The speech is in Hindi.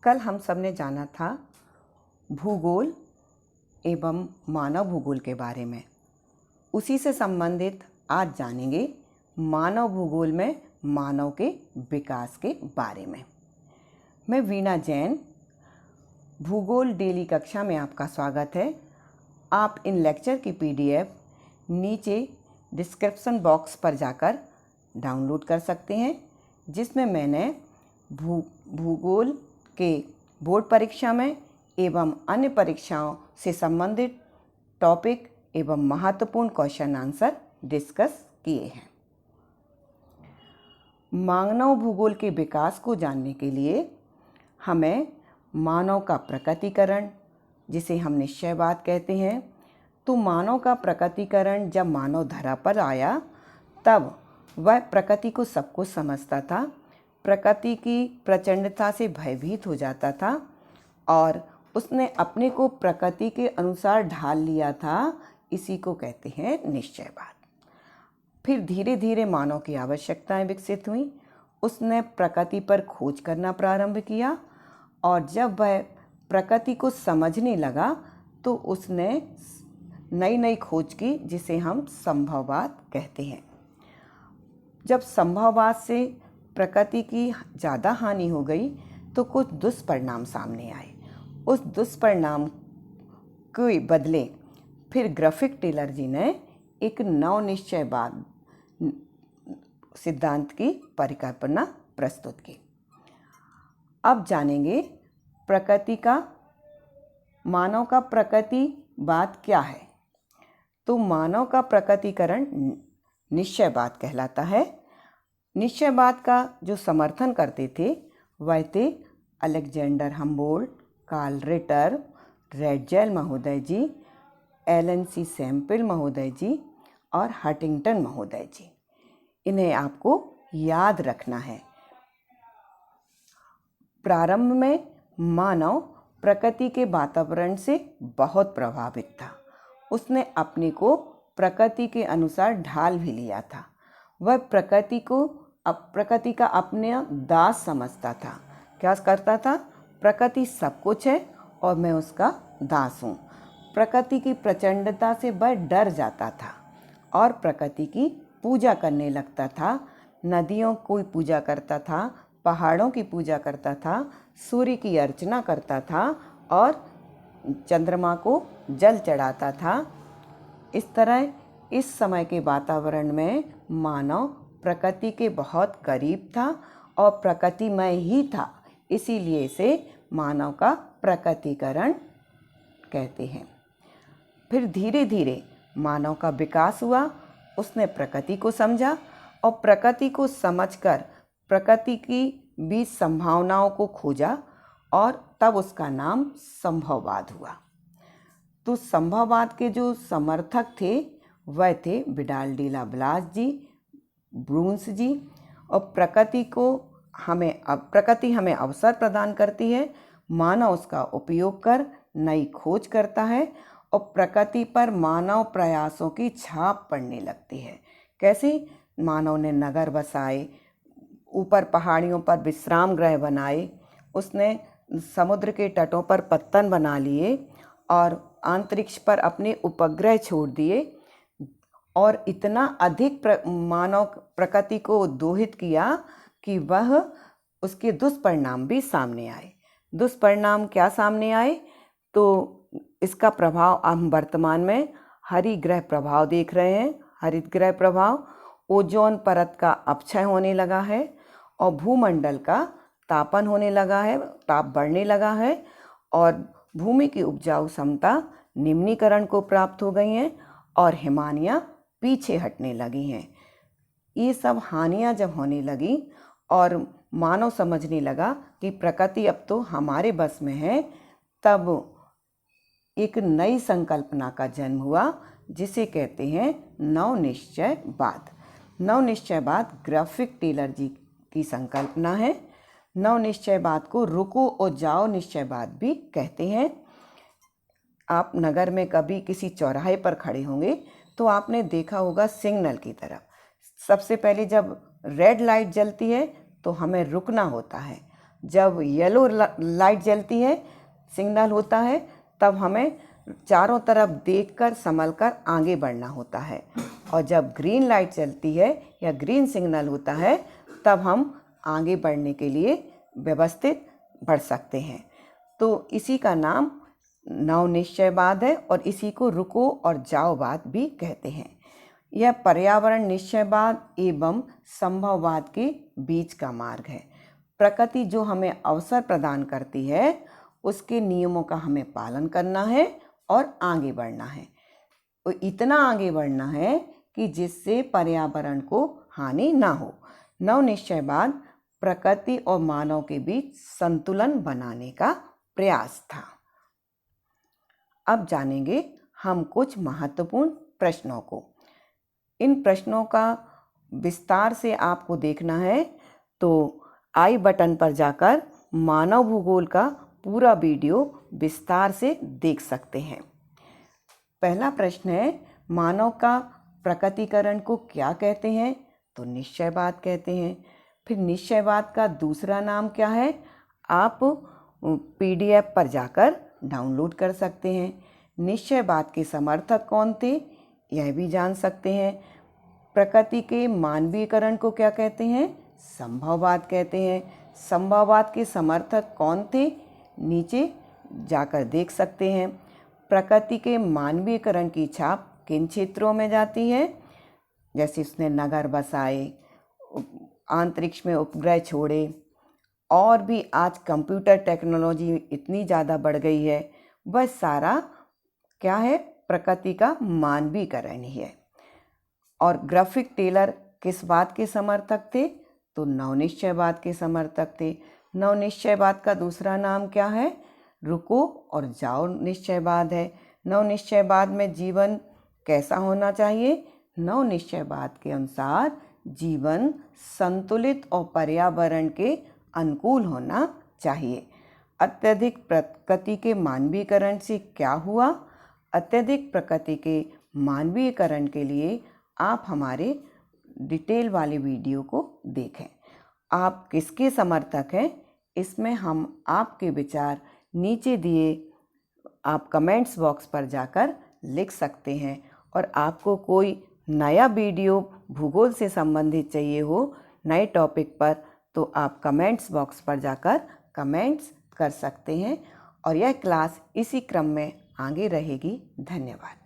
कल हम सब ने जाना था भूगोल एवं मानव भूगोल के बारे में। उसी से संबंधित आज जानेंगे मानव भूगोल में मानव के विकास के बारे में। मैं वीणा जैन, भूगोल डेली कक्षा में आपका स्वागत है। आप इन लेक्चर की PDF नीचे डिस्क्रिप्शन बॉक्स पर जाकर डाउनलोड कर सकते हैं, जिसमें मैंने भूगोल के बोर्ड परीक्षा में एवं अन्य परीक्षाओं से संबंधित टॉपिक एवं महत्वपूर्ण क्वेश्चन आंसर डिस्कस किए हैं। मानव भूगोल के विकास को जानने के लिए हमें मानव का प्रकटीकरण, जिसे हम निश्चयवाद कहते हैं, तो मानव का प्रकटीकरण जब मानव धरा पर आया तब वह प्रकृति को सब कुछ समझता था, प्रकृति की प्रचंडता से भयभीत हो जाता था और उसने अपने को प्रकृति के अनुसार ढाल लिया था। इसी को कहते हैं निश्चयवाद। फिर धीरे धीरे मानव की आवश्यकताएं विकसित हुई। उसने प्रकृति पर खोज करना प्रारंभ किया और जब वह प्रकृति को समझने लगा तो उसने नई नई खोज की, जिसे हम संभववाद कहते हैं। जब संभववाद से प्रकृति की ज़्यादा हानि हो गई तो कुछ दुष्परिणाम सामने आए। उस दुष्परिणाम के बदले फिर ग्राफिक टेलर जी ने एक नवनिश्चयवाद सिद्धांत की परिकल्पना प्रस्तुत की। अब जानेंगे प्रकृति का, मानव का प्रकृतिवाद क्या है। तो मानव का प्रकटीकरण निश्चयवाद कहलाता है। निश्चयवाद का जो समर्थन करते थे वह थे Alexander Humboldt, Karl Ritter, Ratzel महोदय जी, LNC सैम्पल महोदय जी और हंटिंगटन महोदय जी। इन्हें आपको याद रखना है। प्रारंभ में मानव प्रकृति के वातावरण से बहुत प्रभावित था। उसने अपने को प्रकृति के अनुसार ढाल भी लिया था। वह प्रकृति का अपने दास समझता था। क्या करता था? प्रकृति सब कुछ है और मैं उसका दास हूँ। प्रकृति की प्रचंडता से वह डर जाता था और प्रकृति की पूजा करने लगता था। नदियों की पूजा करता था, पहाड़ों की पूजा करता था, सूर्य की अर्चना करता था और चंद्रमा को जल चढ़ाता था। इस तरह इस समय के वातावरण में मानव प्रकृति के बहुत करीब था और प्रकृतिमय ही था। इसीलिए इसे मानव का प्रकटीकरण कहते हैं। फिर धीरे धीरे मानव का विकास हुआ। उसने प्रकृति को समझा और प्रकृति को समझकर प्रकृति की बीच संभावनाओं को खोजा और तब उसका नाम संभववाद हुआ। तो संभववाद के जो समर्थक थे वह थे विडाल डी ला ब्लास जी, ब्रून्स जी। और प्रकृति हमें अवसर प्रदान करती है, मानव उसका उपयोग कर नई खोज करता है और प्रकृति पर मानव प्रयासों की छाप पड़ने लगती है। कैसे? मानव ने नगर बसाए, ऊपर पहाड़ियों पर विश्राम गृह बनाए, उसने समुद्र के तटों पर पत्तन बना लिए और अंतरिक्ष पर अपने उपग्रह छोड़ दिए और इतना अधिक मानव प्रकृति को दोहित किया कि वह उसके दुष्परिणाम भी सामने आए। दुष्परिणाम क्या सामने आए? तो इसका प्रभाव हम वर्तमान में हरितगृह प्रभाव देख रहे हैं। हरितगृह प्रभाव, ओजोन परत का अपक्षय होने लगा है और भूमंडल का तापन होने लगा है, ताप बढ़ने लगा है और भूमि की उपजाऊ क्षमता निम्नीकरण को प्राप्त हो गई हैं और हिमानियाँ पीछे हटने लगी हैं। ये सब हानियाँ जब होने लगी और मानव समझने लगा कि प्रकृति अब तो हमारे बस में है, तब एक नई संकल्पना का जन्म हुआ, जिसे कहते हैं नवनिश्चयवाद। नवनिश्चयवाद ग्राफिक टेलर जी की संकल्पना है। नवनिश्चयवाद को रुको और जाओ निश्चयवाद भी कहते हैं। आप नगर में कभी किसी चौराहे पर खड़े होंगे तो आपने देखा होगा सिग्नल की तरफ सबसे पहले जब रेड लाइट जलती है तो हमें रुकना होता है। जब येलो लाइट जलती है, सिग्नल होता है, तब हमें चारों तरफ देखकर संभलकर आगे बढ़ना होता है। और जब ग्रीन लाइट चलती है या ग्रीन सिग्नल होता है, तब हम आगे बढ़ने के लिए व्यवस्थित बढ़ सकते हैं। तो इसी का नाम नवनिश्चयवाद है और इसी को रुको और जाओवाद भी कहते हैं। यह पर्यावरण निश्चयवाद एवं संभववाद के बीच का मार्ग है। प्रकृति जो हमें अवसर प्रदान करती है, उसके नियमों का हमें पालन करना है और आगे बढ़ना है। इतना आगे बढ़ना है कि जिससे पर्यावरण को हानि ना हो। नवनिश्चयवाद प्रकृति और मानव के बीच संतुलन बनाने का प्रयास था। अब जानेंगे हम कुछ महत्वपूर्ण प्रश्नों को। इन प्रश्नों का विस्तार से आपको देखना है तो आई बटन पर जाकर मानव भूगोल का पूरा वीडियो विस्तार से देख सकते हैं। पहला प्रश्न है, मानव का प्रकटीकरण को क्या कहते हैं? तो निश्चयवाद कहते हैं। फिर निश्चयवाद का दूसरा नाम क्या है? आप PDF पर जाकर डाउनलोड कर सकते हैं। निश्चयवाद के समर्थक कौन थे, यह भी जान सकते हैं। प्रकृति के मानवीयकरण को क्या कहते हैं? संभववाद कहते हैं। संभववाद के समर्थक कौन थे, नीचे जाकर देख सकते हैं। प्रकृति के मानवीयकरण की छाप किन क्षेत्रों में जाती है? जैसे उसने नगर बसाए, अंतरिक्ष में उपग्रह छोड़े, और भी आज कंप्यूटर टेक्नोलॉजी इतनी ज़्यादा बढ़ गई है, वह सारा क्या है? प्रकृति का मानवीयकरण ही है। और ग्राफिक टेलर किस बात के समर्थक थे? तो नवनिश्चयवाद के समर्थक थे। नवनिश्चयवाद का दूसरा नाम क्या है? रुको और जाओ निश्चयवाद है। नवनिश्चयवाद में जीवन कैसा होना चाहिए? नवनिश्चयवाद के अनुसार जीवन संतुलित और पर्यावरण के अनुकूल होना चाहिए। अत्यधिक प्रकृति के मानवीयकरण से क्या हुआ? अत्यधिक प्रकृति के मानवीयकरण के लिए आप हमारे डिटेल वाले वीडियो को देखें। आप किसके समर्थक हैं, इसमें हम आपके विचार नीचे दिए आप कमेंट्स बॉक्स पर जाकर लिख सकते हैं। और आपको कोई नया वीडियो भूगोल से संबंधित चाहिए हो, नए टॉपिक पर, तो आप कमेंट्स बॉक्स पर जाकर कमेंट्स कर सकते हैं। और यह क्लास इसी क्रम में आगे रहेगी। धन्यवाद।